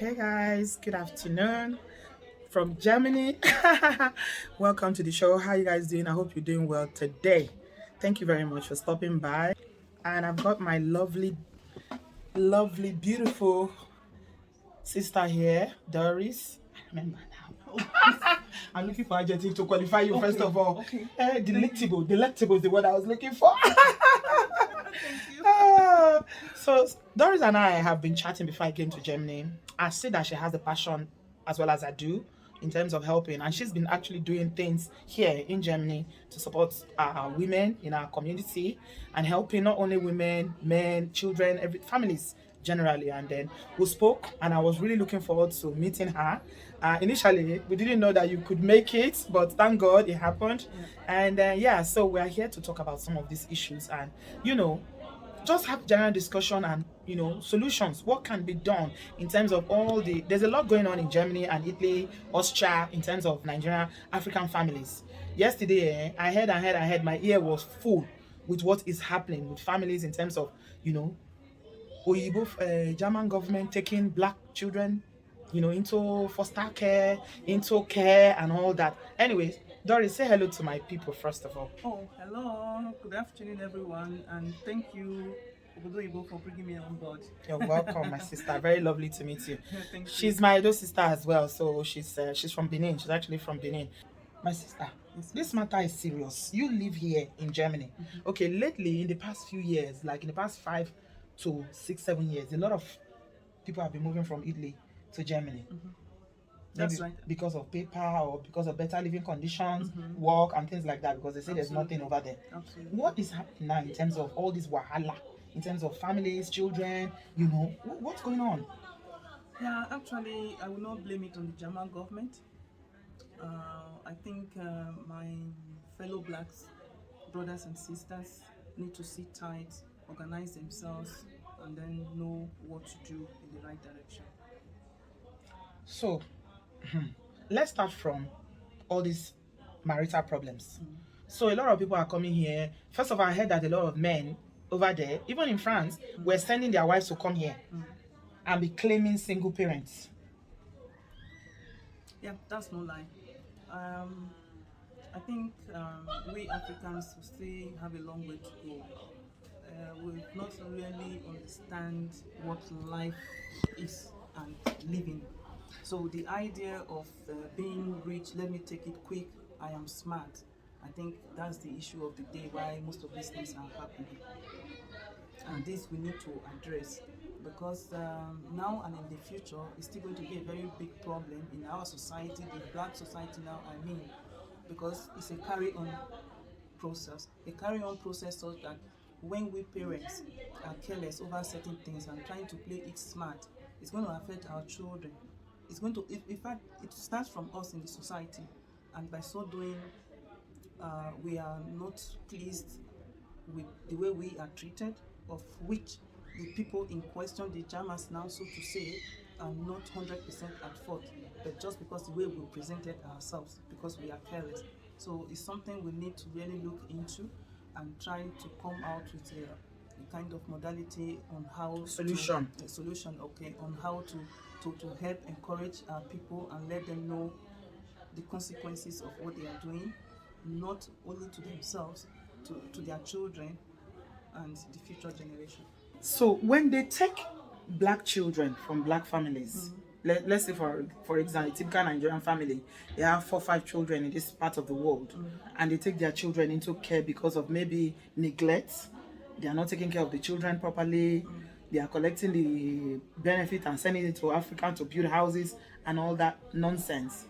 Hey guys, good afternoon from Germany. Welcome to the show. How you guys doing? I hope you're doing well today. Thank you very much for stopping by. And I've got my lovely, beautiful sister here, Doris. I remember now. I'm looking for adjective to qualify you first of all. Okay. Delectable. Delectable is the word I was looking for. Thank you. So Doris and I have been chatting before I came to Germany. I see that she has a passion as well as I do in terms of helping, and she's been actually doing things here in Germany to support women in our community and helping not only women, men, children, every families generally. And then we spoke, and I was really looking forward to meeting her. Initially, we didn't know that you could make it, but thank God it happened. And yeah, so we are here to talk about some of these issues and you know just have general discussion and solutions. What can be done in terms of all the there's a lot going on in Germany and Italy, Austria, in terms of Nigerian African families. Yesterday, I heard my ear was full with what is happening with families in terms of you know Oyibo German government taking black children into foster care, into care and all that. Anyways, Doris, say hello to my people first of all. Oh, hello. Good afternoon, everyone, and thank you, ObodoFam, for bringing me on board. You're welcome, my sister. Very lovely to meet you. Thank you. She's my other sister as well, so she's from Benin. She's actually from Benin. My sister, Yes, this matter is serious. You live here in Germany. Okay, lately in the past few years, like in the past 5 to 6, 7 years, a lot of people have been moving from Italy to Germany. That's Maybe right. because of paper or because of better living conditions, work and things like that. Because they say there's Absolutely. nothing over there. Absolutely. What is happening now in terms of all this wahala, in terms of families, children? What's going on? Yeah, actually, I will not blame it on the German government. I think my fellow blacks, brothers and sisters, need to sit tight, organize themselves, and then know what to do in the right direction. So, let's start from all these marital problems. So, a lot of people are coming here. First of all, I heard that a lot of men over there, even in France, were sending their wives to come here and be claiming single parents. Yeah, that's no lie. Um, I think we Africans still have a long way to go. We not really understand what life is and living. So the idea of being rich, let me take it quick, I am smart. I think that's the issue of the day why most of these things are happening. And this we need to address because now and in the future it's still going to be a very big problem in our society, the black society now, I mean, because it's a carry on process so that when we parents are careless over certain things and trying to play it smart, it's going to affect our children. It's going to, in fact, it starts from us in the society, and by so doing, we are not pleased with the way we are treated, of which the people in question, the Germans now, so to say, are not 100% at fault, but just because the way we presented ourselves, because we are careless. So it's something we need to really look into and try to come out with a kind of modality on how Solution. a solution, okay, on how to help encourage our people and let them know the consequences of what they are doing, not only to themselves, to their children and the future generation. So when they take black children from black families, let's say for example, a typical Nigerian family, they have 4, 5 children in this part of the world, and they take their children into care because of maybe neglect. They are not taking care of the children properly. They are collecting the benefit and sending it to Africa to build houses and all that nonsense.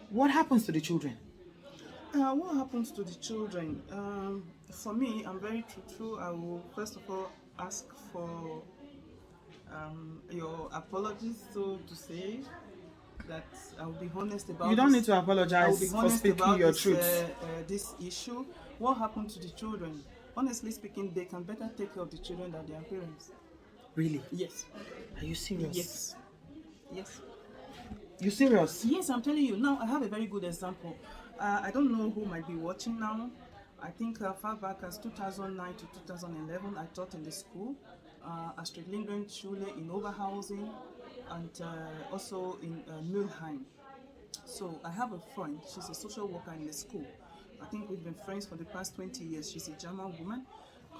What happens to the children? What happens to the children? For me, I'm very truthful. I will first of all ask for your apologies, so to say, that I will be honest about. You don't this. need to I will apologize be for honest speaking about your this, truth. this issue. What happened to the children? Honestly speaking, they can better take care of the children than their parents. Really? Yes. Are you serious? Yes. Yes. You serious? Yes, I'm telling you. Now, I have a very good example. I don't know who might be watching now. I think far back as 2009 to 2011, I taught in the school, Astrid Lindgren Schule in Oberhausen. and also in Mülheim. So I have a friend, she's a social worker in the school. I think we've been friends for the past 20 years. She's a German woman.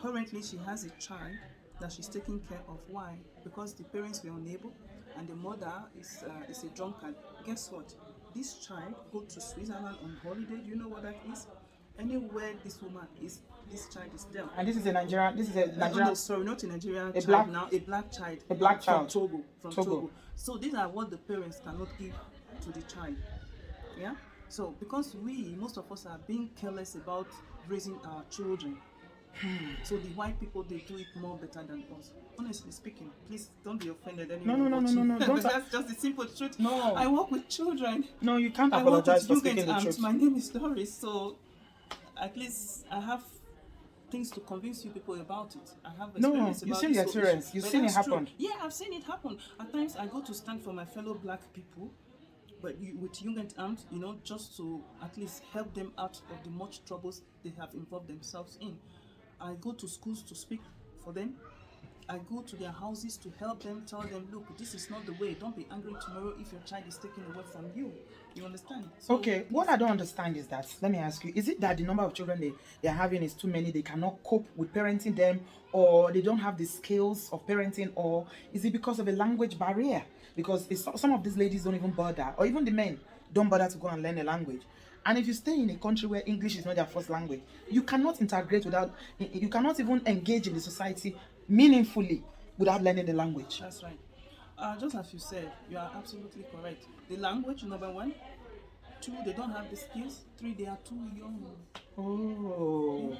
Currently, she has a child that she's taking care of. Why? Because the parents were unable and the mother is a drunkard. Guess what? This child go to Switzerland on holiday. Do you know what that is? Anywhere this woman is, this child is there. And this is a Nigerian. This is a Oh, Nigerian. no, sorry, not a Nigerian child black- now, a black child. A black from child. Togo. From Togo. Togo. So these are what the parents cannot give to the child. Yeah? So because most of us are being careless about raising our children. So the white people, they do it more better than us. Honestly speaking, please don't be offended anymore. No. Don't. That's just the simple truth. No. I work with children. No, you can't I work apologize with for speaking the Jugendamt. truth. My name is Doris, so at least I have things to convince you people about it. I have experience you've about seen the this whole experience. issue. You've But seen it that's true. happen. Yeah, I've seen it happen. At times I go to stand for my fellow black people, but with Jugendamt, just to at least help them out of the much troubles they have involved themselves in. I go to schools to speak for them. I go to their houses to help them, tell them, look, this is not the way. Don't be angry tomorrow if your child is taken away from you. You understand? So, Okay, what I don't understand is that, let me ask you, is it that the number of children they're having is too many, they cannot cope with parenting them, or they don't have the skills of parenting, or is it because of a language barrier? Because some of these ladies don't even bother, or even the men don't bother to go and learn a language. And if you stay in a country where English is not their first language, you cannot integrate you cannot even engage in the society meaningfully without learning the language. That's right. Just as you said, you are absolutely correct. The language, number one. Two, they don't have the skills. Three, they are too young. Oh.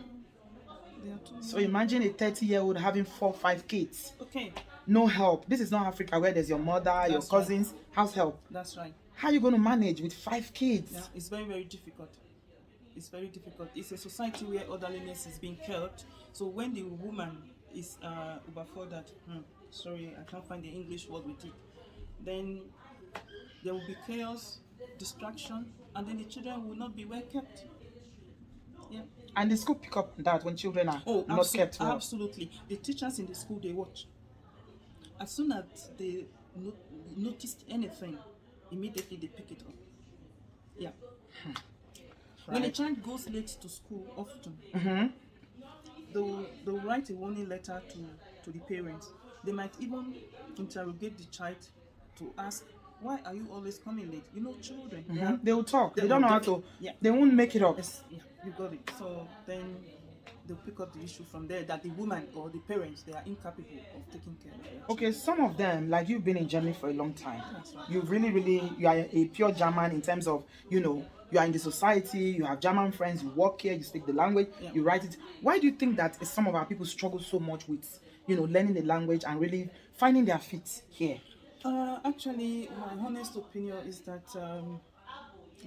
They are too So young. imagine a 30-year-old having 4 or 5 kids. Okay, No help. This is not Africa where there's your mother, your That's right. cousins, house help. that's right. How are you going to manage with 5 kids? Yeah, it's very, very difficult. It's very difficult. It's a society where orderliness is being kept. So when the woman is overforded, sorry, I can't find the English word with it, then there will be chaos, distraction, and then the children will not be well kept. Yeah. And the school pick up that when children are not kept well. Absolutely. The teachers in the school, they watch. As soon as they noticed anything, immediately they pick it up. Yeah. When a Right. child goes late to school, often, they'll write a warning letter to the parents. They might even interrogate the child to ask, why are you always coming late? Children. They will talk. They They don't know will how definitely- to. yeah. They won't make it up. Yes, yeah, you got it. So then they'll pick up the issue from there that the woman or the parents, they are incapable of taking care of their child. Okay, some of them, like you've been in Germany for a long time. That's right. You've you are a pure German in terms of, you are in the society, you have German friends, you work here, you speak the language, Yeah. you write it. Why do you think that some of our people struggle so much with, learning the language and really finding their feet here? Actually, my honest opinion is that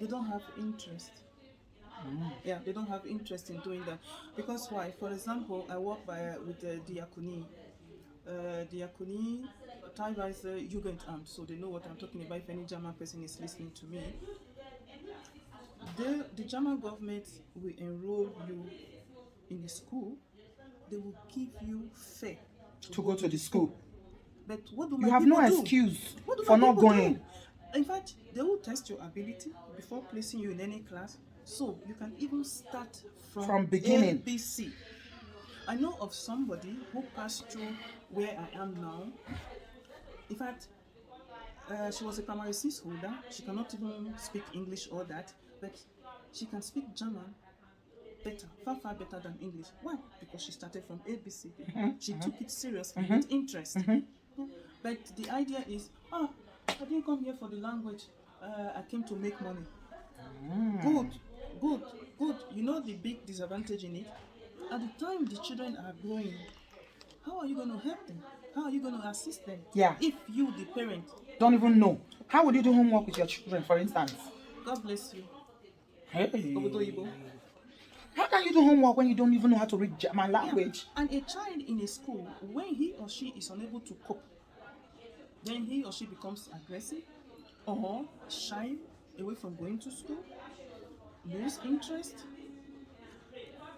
they don't have interest. Yeah, they don't have interest in doing that. Because why? For example, I work with the Diakonie. Diakonie teilweise Jugendamt, so they know what I'm talking about if any German person is listening to me. The German government will enroll you in the school. They will give you fare To go to the school. But what do You my have no people do? excuse What do for my not people going. do? In fact, they will test your ability before placing you in any class. So you can even start From beginning. ABC. I know of somebody who passed through where I am now. In fact, she was a primary 6 holder. She cannot even speak English or that, but she can speak German better, far better than English. Why? Because she started from ABC. She took it seriously with interest. Yeah. But the idea is, I didn't come here for the language. I came to make money. Good. You know the big disadvantage in it? At the time the children are growing, how are you going to help them? How are you going to assist them? Yeah. If you, the parent, Don't even know. How would you do homework with your children, for instance? God bless you. Hey. Obodoyibo. How can you do homework when you don't even know how to read German language? And a child in a school, when he or she is unable to cope, then he or she becomes aggressive or shy away from going to school, lose interest.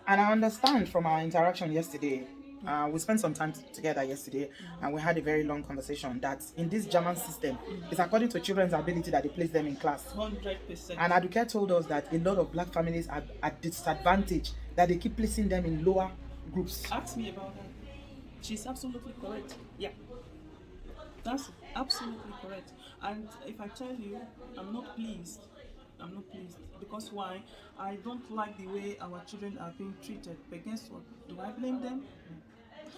And I understand from our interaction yesterday, We spent some time together yesterday, and we had a very long conversation that in this German system, it's according to children's ability that they place them in class. 100%. And Aduke told us that a lot of black families are at disadvantage, that they keep placing them in lower groups. Ask me about that. She's absolutely correct. Yeah. That's absolutely correct. And if I tell you, I'm not pleased. I'm not pleased. Because why? I don't like the way our children are being treated. But guess what? Do I blame them?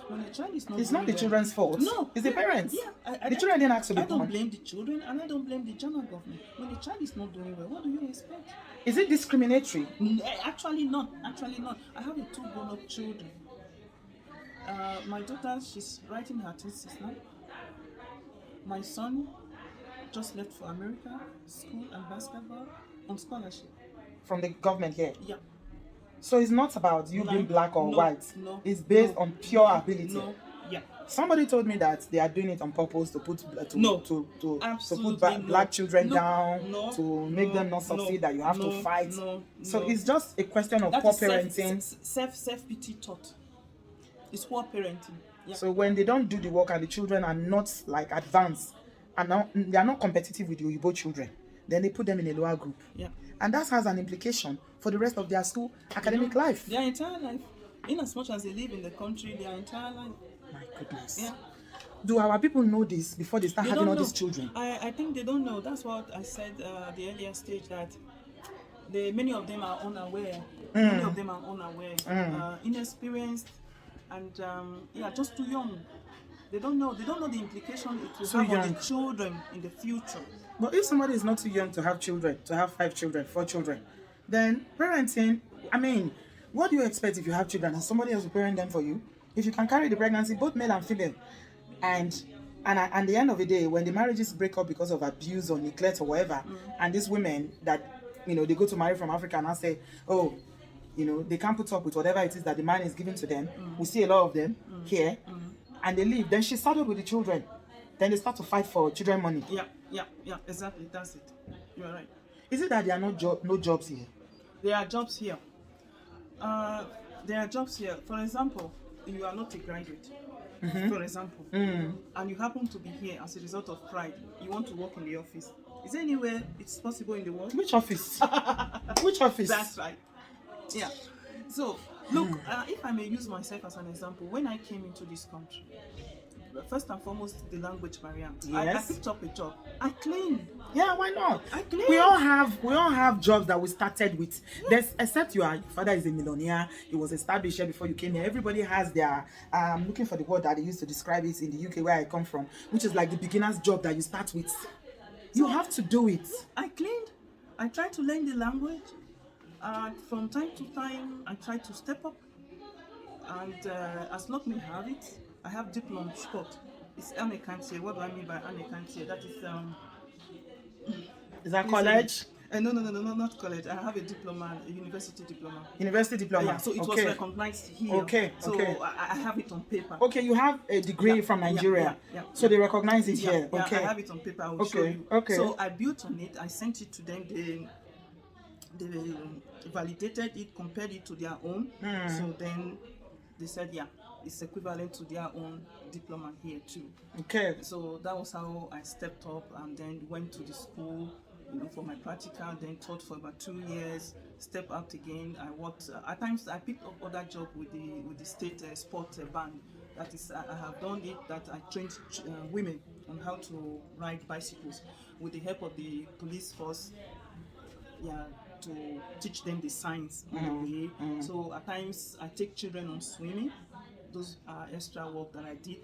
When a child is not It's not doing the well- children's fault. No. It's the parents. Yeah. The children didn't ask to be I don't born. blame the children and I don't blame the German government. When a child is not doing well, what do you expect? Is it discriminatory? Actually not. Actually not. I have 2 grown-up children. My daughter, she's writing her thesis now. My son just left for America, school and basketball on scholarship. From the government here. Yeah. So it's not about you being black or No, white. no, It's based no, on pure ability. No. Yeah. Somebody told me that they are doing it on purpose to put No. to put Absolutely no. black children No, down, no, to make no, them not succeed, that you have no, to fight. no, So no. it's just a question of That poor is parenting. self pity thought. It's poor parenting. Yeah. So when they don't do the work and the children are not like advanced and they are not competitive with the Oyibo children, then they put them in a lower group. Yeah. And that has an implication for the rest of their school academic life. Their entire life. In as much as they live in the country, their entire life. My goodness. Yeah. Do our people know this before they start They having don't all know. these children? I think they don't know. That's what I said the earlier stage, that many of them are unaware. Many of them are unaware, inexperienced, and just too young. They don't know. They don't know the implication it will Too have on young. the children in the future. But if somebody is not too young to have children, to have 5 children, 4 children, then parenting, I mean, what do you expect if you have children and somebody else will parent them for you? If you can carry the pregnancy, both male and female, and at the end of the day, when the marriages break up because of abuse or neglect or whatever, and these women that, they go to marry from Africa and I say, oh, they can't put up with whatever it is that the man is giving to them. We see a lot of them here, and they leave. Then she started with the children. Then they start to fight for children money. Yeah, exactly. That's it. You're right. Is it that there are no jobs here? There are jobs here. There are jobs here. For example, you are not a graduate. For example, and you happen to be here as a result of pride. You want to work in the office. Is there anywhere it's possible in the world? Which office? Which office? That's right. Yeah. So, look, if I may use myself as an example, when I came into this country, first and foremost, the language barrier. I Yes. picked up a job. I cleaned. Yeah, why not? I clean. We all have jobs that we started with. Except your father is a millionaire. He was established here before you came here. Everybody has their looking for the word that they used to describe it in the UK where I come from, which is like the beginner's job that you start with. You have to do it. I cleaned. I tried to learn the language. From time to time, I tried to step up. And as luck may have it, I have diploma sport. It's anerkantie. What do I mean by anerkantie? That Is that college? No, not college. I have a diploma, a university diploma. University diploma. Yeah, so it was recognized here. Okay. So I have it on paper. Okay, you have a degree from Nigeria. So they recognize it here. Yeah, Okay. I have it on paper. I will show you. Okay. So I built on it. I sent it to them. They validated it, compared it to their own. So then they said, yeah, it's equivalent to their own diploma here too. Okay. So that was how I stepped up and then went to the school, for my practical, then taught for about 2 years, step out again. I worked, at times I picked up other job with the state sport band. That is, I have done it, that I trained women on how to ride bicycles with the help of the police force, to teach them the science on the way. So at times I take children on swimming. Those are extra work that I did.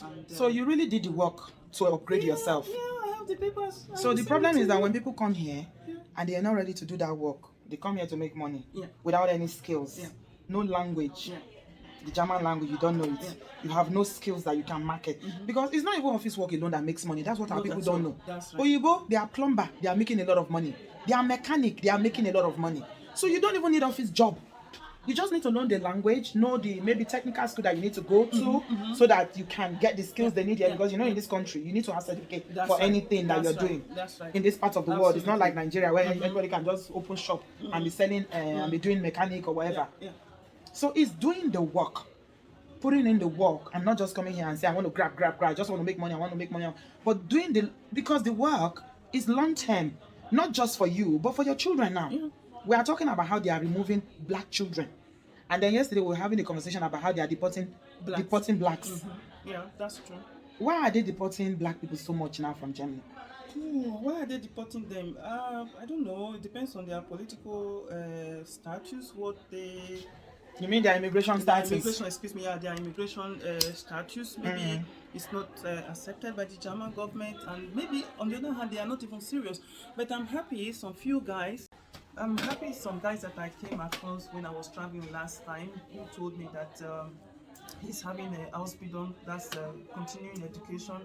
And, So you really did the work to upgrade yourself. Yeah, I have the papers. So the problem is that when people come here and they are not ready to do that work, they come here to make money without any skills, no language. The German language, you don't know it. You have no skills that you can market. Because it's not even office work alone that makes money. That's what our people don't know. That's right. Oyibo, they are plumber, they are making a lot of money. They are mechanic, they are making a lot of money. So you don't even need office job. You just need to learn the language, know the maybe technical school that you need to go to, so that you can get the skills they need here. Because in this country, you need to have certificate for anything that you're doing. That's right. In this part of the world, it's not like Nigeria where everybody can just open shop and be selling and be doing mechanic or whatever. Yeah. So it's doing the work putting in the work and not just coming here and say, I want to grab, I just want to make money, I want to make money. But doing because the work is long term, not just for you, but for your children now. Yeah. We are talking about how they are removing black children. And then yesterday we were having a conversation about how they are deporting blacks. Yeah, that's true. Why are they deporting black people so much now from Germany? Why are they deporting them? I don't know. It depends on their political status. What they You mean their immigration status? Their immigration status. Maybe it's not accepted by the German government, and maybe on the other hand they are not even serious. But I'm happy some guys that I came across when I was traveling last time who told me that he's having a Ausbildung, that's continuing education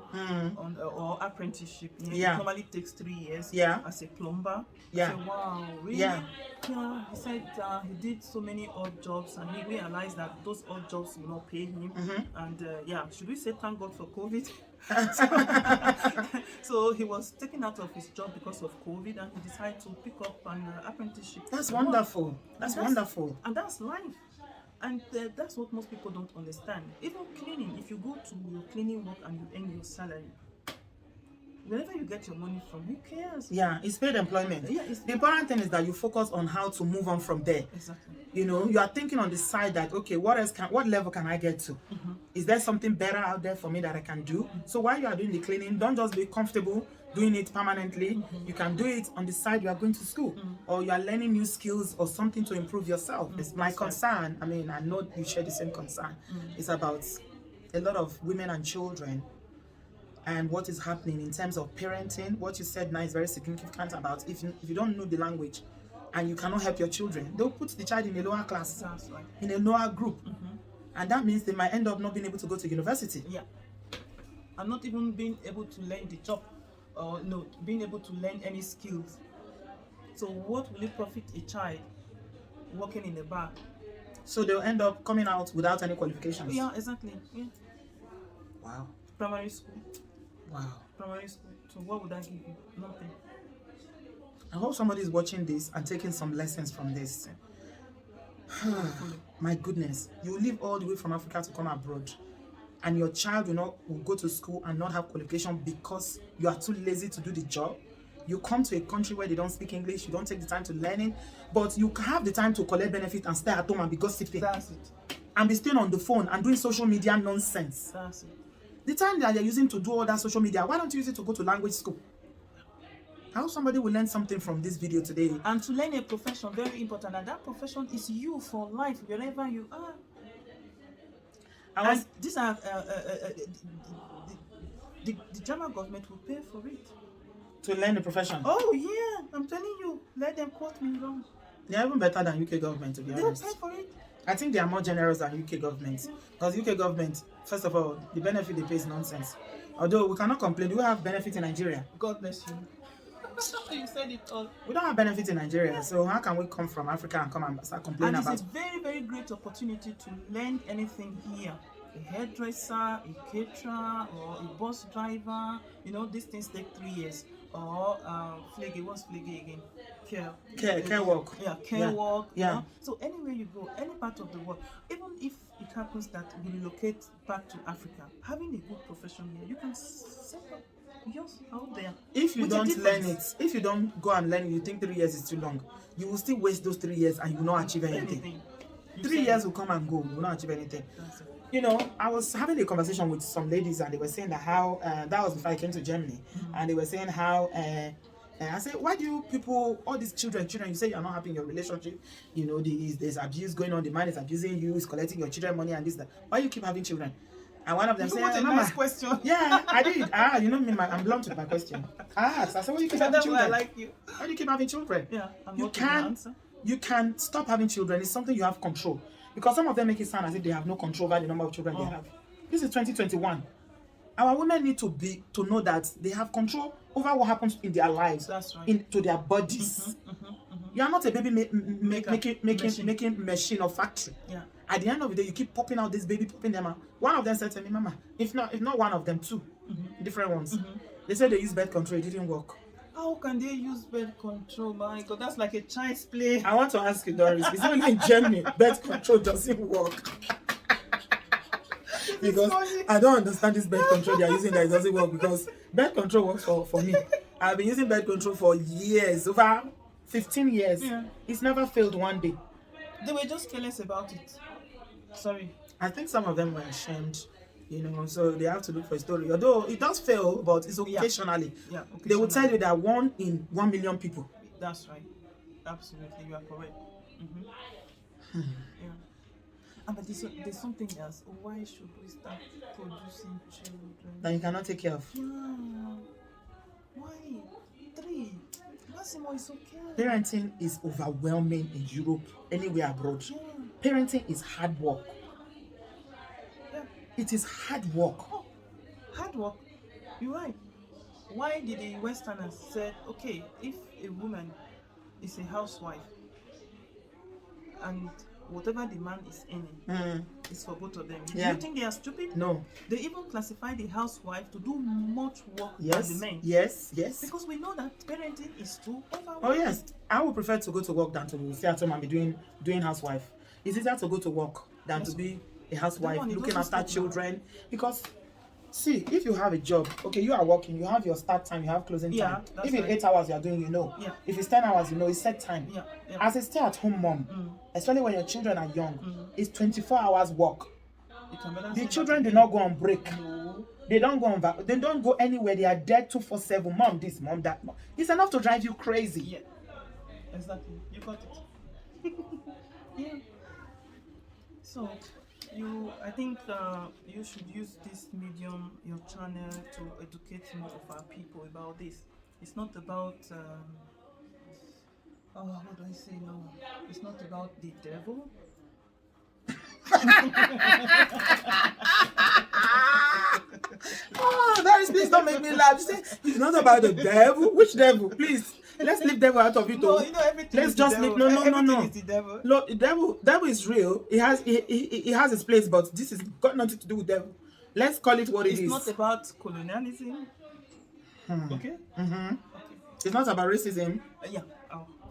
or apprenticeship. It normally takes 3 years as a plumber. Yeah. So, wow, really? Yeah. Yeah, he said he did so many odd jobs and he realized that those odd jobs will not pay him. And should we say thank God for COVID? So he was taken out of his job because of COVID and he decided to pick up an apprenticeship. That's wonderful. That's wonderful. And that's life. And that's what most people don't understand. Even cleaning, if you go to your cleaning work and you earn your salary, wherever you get your money from, who cares? Yeah, it's paid employment. Yeah, the important thing is that you focus on how to move on from there. Exactly. You know, you are thinking on the side that, okay, what level can I get to? Is there something better out there for me that I can do? So while you are doing the cleaning, don't just be comfortable doing it permanently. You can do it on the side you are going to school or you are learning new skills or something to improve yourself. It's my concern. I mean, I know you share the same concern. It's about a lot of women and children and what is happening in terms of parenting. What you said now is very significant about if you don't know the language and you cannot help your children, they'll put the child in a lower class, in a lower group. And that means they might end up not being able to go to university. Yeah. And not even being able to learn the job or being able to learn any skills. So what will it profit a child working in a bar? So they'll end up coming out without any qualifications. Yeah, exactly. Yeah. Wow. Primary school. Wow. Primary school. So what would that give you? Nothing. I hope somebody is watching this and taking some lessons from this. My goodness, you leave all the way from Africa to come abroad, and your child will go to school and not have qualification because you are too lazy to do the job. You come to a country where they don't speak English, you don't take the time to learn it, but you have the time to collect benefit and stay at home and be gossiping. That's it. And be staying on the phone and doing social media nonsense. That's it. The time that you're using to do all that social media, why don't you use it to go to language school? I hope somebody will learn something from this video today. And to learn a profession, very important, and that profession is you for life, wherever you are. And these are the German government will pay for it. To learn the profession? Oh yeah, I'm telling you, let them quote me wrong. They're even better than UK government, to be honest. They'll pay for it. I think they are more generous than UK government. Because UK government, first of all, the benefit they pay is nonsense. Although we cannot complain, we have benefit in Nigeria. God bless you. You said it all. We don't have benefit in Nigeria, so how can we come from Africa and come and start complaining about? And it's a very, very great opportunity to learn anything here. A hairdresser, a caterer, or a bus driver. You know, these things take 3 years. Or flaggy, what's flaggy again? Care work. Yeah, care work. Yeah. You know? So anywhere you go, any part of the world, even if it happens that we relocate back to Africa, having a good profession here, you can set up yours out there. If you don't learn it, if you don't go and learn it, you think 3 years is too long. You will still waste those 3 years and you will not achieve anything. 3 years will come and go, you will not achieve anything. You know, I was having a conversation with some ladies and they were saying that how, that was before I came to Germany, and they were saying how, I said, why do you people, all these children, you say you're not happy in your relationship, you know, there's abuse going on, the man is abusing you, is collecting your children money and this, that. Why you keep having children? And one of them said, what a nice question. Yeah, I did. You know me, I'm blunt with my question. I said, why do you keep having children? I like you. Why do you keep having children? Yeah, you can stop having children. It's something you have control. Because some of them make it sound as if they have no control over the number of children they have. This is 2021. Our women need to know that they have control over what happens in their lives, that's right, into their bodies. You are not a baby making machine or factory. Yeah. At the end of the day, you keep popping out this baby, popping them out. One of them said to me, Mama, if not one of them, two different ones. They said they used birth control, it didn't work. How can they use birth control? My God, that's like a child's play. I want to ask you, Doris, is it only in Germany birth control doesn't work? because I don't understand this birth control they are using that it doesn't work, because birth control works for me. I've been using birth control for years, over 15 years. Yeah. It's never failed one day. They were just careless about it. Sorry. I think some of them were ashamed, so they have to look for a story. Although it does fail, but it's occasionally. Yeah. They will tell you that 1 in 1 million people. That's right. Absolutely, you are correct. Yeah. But there's something else. Why should we start producing children that you cannot take care of? Yeah. Why? 3. Maximo is okay. Parenting is overwhelming in Europe, anywhere abroad. Yeah. Parenting is hard work. Yeah. It is hard work. Oh, hard work. You're right. Why did the Westerners say, okay, if a woman is a housewife and whatever the man is earning is for both of them, do you think they are stupid? No. They even classify the housewife to do much work than the men. Yes. Because we know that parenting is too overwhelming. Oh yes, I would prefer to go to work than to stay at home and be doing housewife. It's easier to go to work than to be a housewife looking after children. Because see, if you have a job, okay, you are working, you have your start time, you have closing time. If it's 8 hours you are doing, if it's 10 hours, it's set time. As a stay-at-home mom, especially when your children are young, it's 24 hours work. The children do not go on break. No. They don't go anywhere. They are there 247. Mom this, mom that. Mom. It's enough to drive you crazy. Yeah, exactly. You got it. Yeah. So, I think you should use this medium, your channel, to educate more of our people about this. It's not about what do I say now? It's not about the devil. Oh, Doris, please don't make me laugh. Say, it's not about the devil. Which devil? Please, let's leave devil out of it. No, everything. Let's just leave. No. Is the devil. Look, devil is real. It has its place, but this has got nothing to do with devil. Let's call it what it is. It's not about colonialism. Okay. Okay. It's not about racism. Yeah.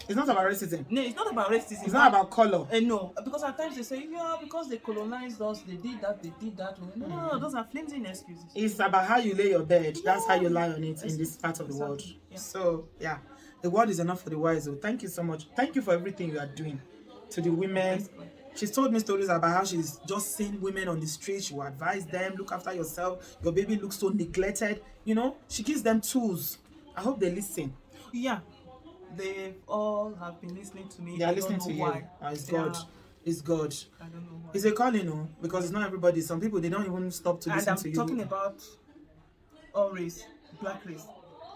It's not about racism. No, it's not about racism. It's not about color. No, because at times they say, because they colonized us, they did that. No, those are flimsy excuses. It's about how you lay your bed. That's how you lie on it in this part of the world. Yeah. So, yeah, the word is enough for the wise. So thank you so much. Thank you for everything you are doing to the women. She's told me stories about how she's just seeing women on the street. She will advise them, look after yourself. Your baby looks so neglected. She gives them tools. I hope they listen. Yeah. They all have been listening to me. They are listening to you. Why. It's God. It's God. I don't know why. It's a calling, because it's not everybody. Some people, they don't even stop to listen to you. And I'm talking about all race, black race.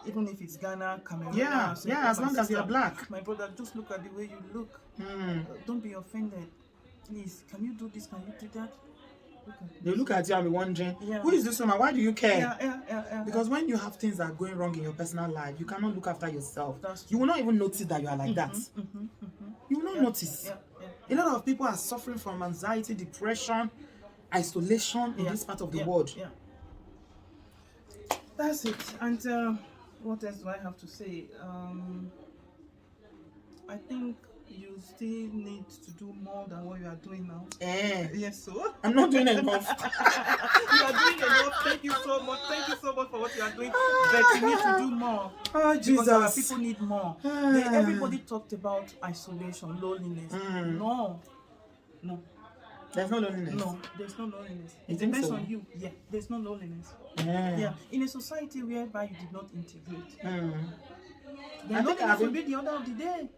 Even if it's Ghana, Cameroon. Yeah, as long as you're black. My brother, just look at the way you look. Don't be offended. Please, can you do this? Can you do that? They look at you and be wondering, who is this woman? Why do you care? Yeah. Because when you have things that are going wrong in your personal life, you cannot look after yourself. You will not even notice that you are like that. You will not notice. A lot of people are suffering from anxiety, depression, isolation in this part of the world. Yeah. That's it. And what else do I have to say? I think you still need to do more than what you are doing now. Yes, so I'm not doing enough. You are doing enough. Thank you so much. Thank you so much for what you are doing. But you need to do more. Oh, Jesus. Because our people need more. Everybody talked about isolation, loneliness. No. There's no loneliness. No, there's no loneliness. You It think depends so? on you. Yeah, there's no loneliness. Yeah. In a society whereby you did not integrate, then loneliness will be the order of the day.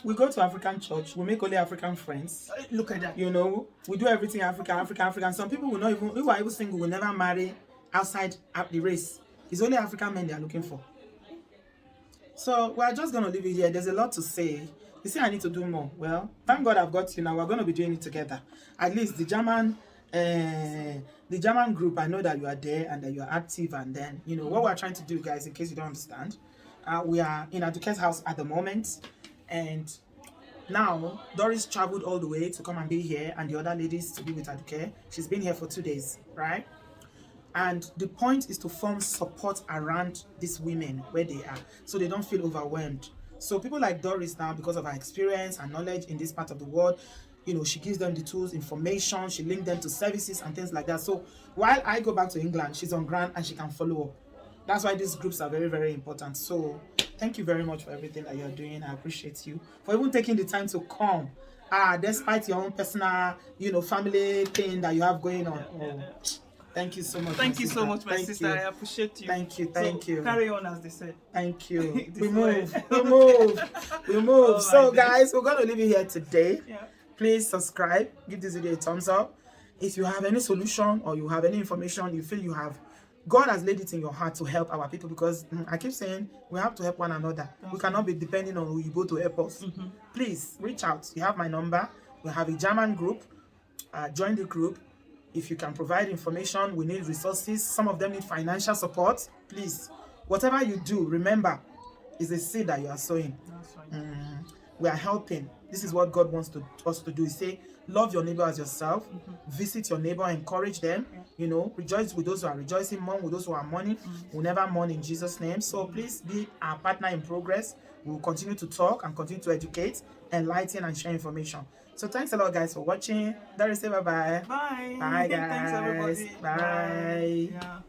We go to African church, we make only African friends. Look at that. We do everything African. Some people will not even, who are even single, will never marry outside the race. It's only African men they are looking for. So we're just going to leave it here. There's a lot to say. You see, I need to do more. Well, thank God I've got you now. We're going to be doing it together. At least the German group, I know that you are there and that you are active. And then, what we're trying to do, guys, in case you don't understand, we are in Aduke's house at the moment. And now, Doris traveled all the way to come and be here, and the other ladies to be with Aduke. She's been here for 2 days, right? And the point is to form support around these women where they are, so they don't feel overwhelmed. So people like Doris now, because of her experience and knowledge in this part of the world, she gives them the tools, information, she links them to services and things like that. So while I go back to England, she's on ground and she can follow up. That's why these groups are very, very important. So thank you very much for everything that you're doing. I appreciate you for even taking the time to come. Despite your own personal, family thing that you have going on. Thank you so much. Thank you so much, my Thank sister. you. I appreciate you. Thank you. Carry on, as they said. Thank you. This we way. move. We move. Oh, So my guys, we're gonna leave you here today. Yeah. Please subscribe, give this video a thumbs up. If you have any solution or you have any information you feel you have, God has laid it in your heart to help our people, because I keep saying we have to help one another. We cannot be depending on Oyibo to help us. Please reach out. You have my number. We have a German group. Join the group. If you can provide information, we need resources. Some of them need financial support. Please, whatever you do, remember, it's a seed that you are sowing. That's right. We are helping. This is what God wants us to do. He say, love your neighbor as yourself. Visit your neighbor, encourage them. Rejoice with those who are rejoicing, mourn with those who are mourning. We'll never mourn in Jesus' name. So please be our partner in progress. We'll continue to talk and continue to educate, enlighten, and share information. So thanks a lot, guys, for watching. Doris, say bye-bye. Bye. Bye, guys. Thanks, everybody. Bye. Yeah.